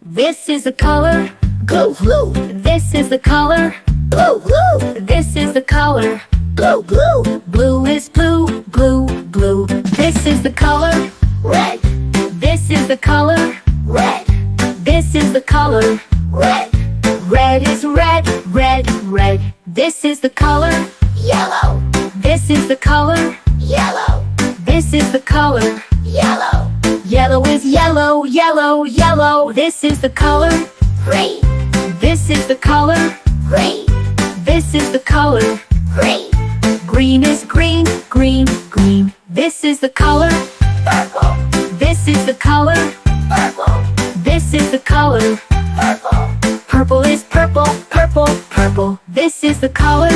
This is the color blue, blue. This is the color blue, blue. This is the color blue, blue. Blue is blue, blue, blue. This is the color red. This is the color red. This is the color red. Red is red, red, red. This is the color yellow. This is the color yellow. This is the color yellow. Yellow is yellow, yellow, yellow. This is the color green. This is the color green. This is the color green. Green is green, green, green. This is the color purple. This is the color purple. This is the color purple. Purple is purple, purple, purple. This is the color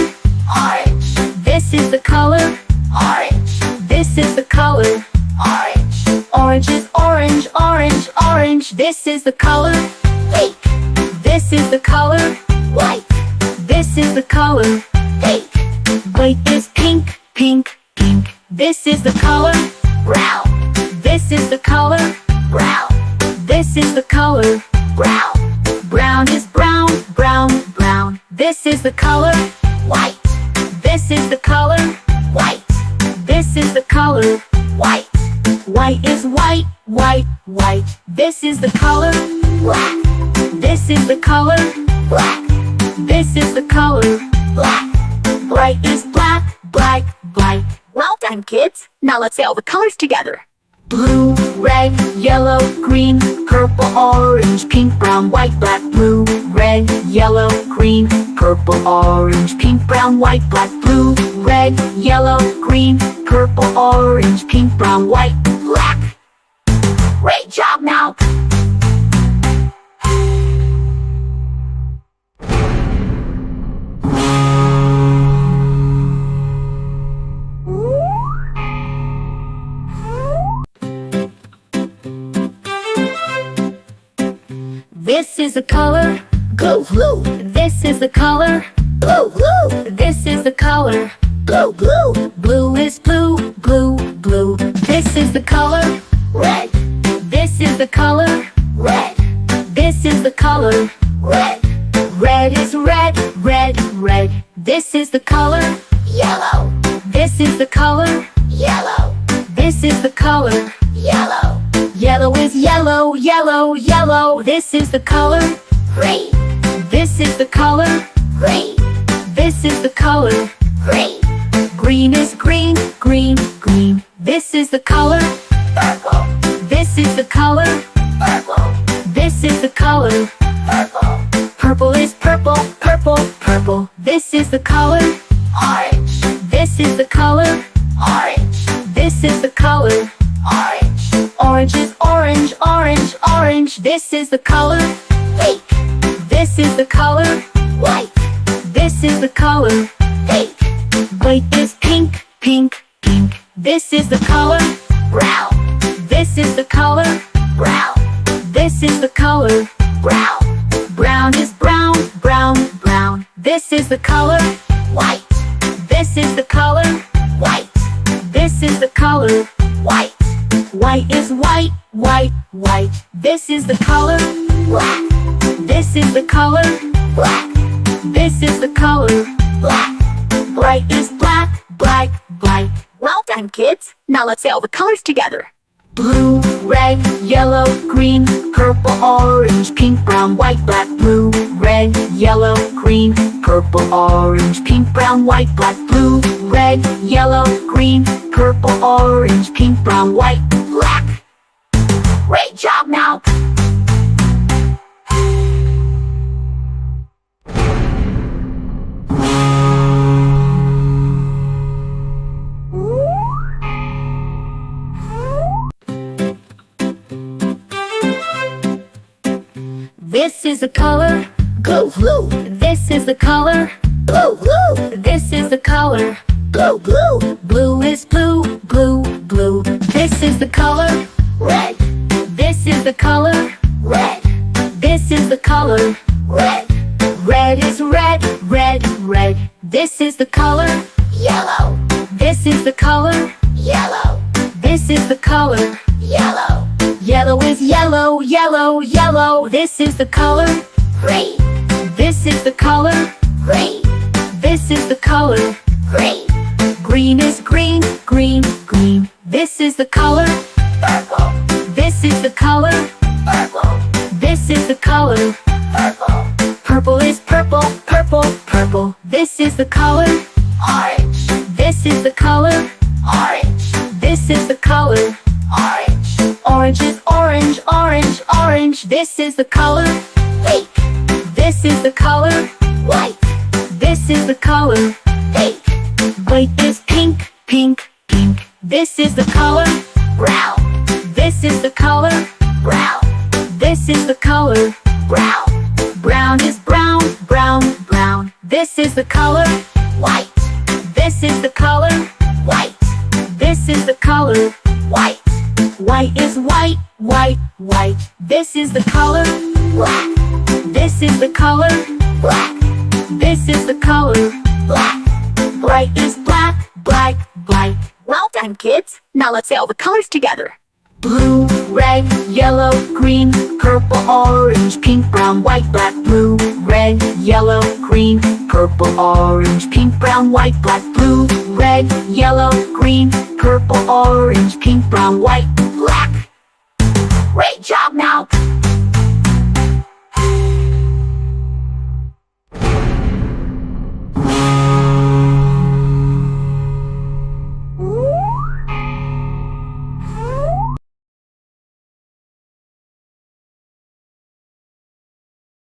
orange. This is the color orange. This is the color orange. Orange is orange, orange, orange. This is the color pink. This is the color white. This is the color pink. White is pink, pink, pink. This is the color brown. This is the color brown. This is the color brown. Brown is brown, brown, brown. This is the color white. This is the color white. This is the color white. White is white, white, white. This is the color black. This is the color black. This is the color black. Bright is black, black, black. Well done, kids. Now let's say all the colors together. Blue, red, yellow, green, purple, orange, pink, brown, white, black. Blue, red, yellow, green, purple, orange, pink, brown, white, black. Blue, red, yellow, green, purple, orange, pink, brown, white, black. Great job now. This is the color blue, blue. This is the color blue, blue. This is the color blue, blue. Blue is blue, blue, blue. This is the color red. This is the color red. This is the color red. Red is red, red, red. This is the color yellow. This is the color yellow. This is the color yellow. Yellow is yellow, yellow, yellow. This is the color green. This is the color green. This is the color green. Green is green, green, green. This is the color purple. This is the color purple. This is the color purple. Purple is purple, purple, purple. This is the color orange. This is the color orange. This is the color orange. Orange is orange, orange, orange. This is the color pink. This is the color white. This is the color pink. White is pink, pink, pink. This is the color brown. This is the color brown. This is the color brown. Brown is brown, brown, brown. This is the color white. This is the color white. This is the color white. White is white, white, white. This is the color black. This is the color black. This is the color black. Bright is black, black, black. Well done, kids. Now let's say all the colors together. Blue, red, yellow, green, purple, orange, pink, brown, white, black. Blue, red, yellow, green, purple, orange, pink, brown, white, black. Blue, red, yellow, green, purple, orange, pink, brown, white, black. Great job now. This is the color blue, blue. This is the color blue, blue. This is the color blue, blue. Blue is blue, blue, blue. This is the color red. This is the color red. This is the color red. Red is red, red, red. This is the color yellow. This is the color yellow. This is the color yellow. Yellow is yellow, yellow, yellow. This is the color green. This is the color green. This is the color green. Green is green, green, green. This is the color purple. This is the color purple. This is the color purple. Purple is purple, purple, purple. This is the color orange. This is the color orange. This is the color orange. Orange is orange, orange, orange. This is the color pink. This is the color white. This is the color pink. White is pink, pink, pink. This is the color brown. This is the color brown. This is the color brown. Brown is brown, brown, brown. This is the color white. This is the color white. This is the color white. White is white, white, white. This is the color black. This is the color black. This is the color black. Bright is black, black, black. Well done, kids. Now let's say all the colors together. Blue, red, yellow, green, purple, orange, pink, brown, white, black. Blue, red, yellow, green, purple, orange, pink, brown, white, black. Blue, red, yellow, green, purple, orange, pink, brown, white, black. Great job now!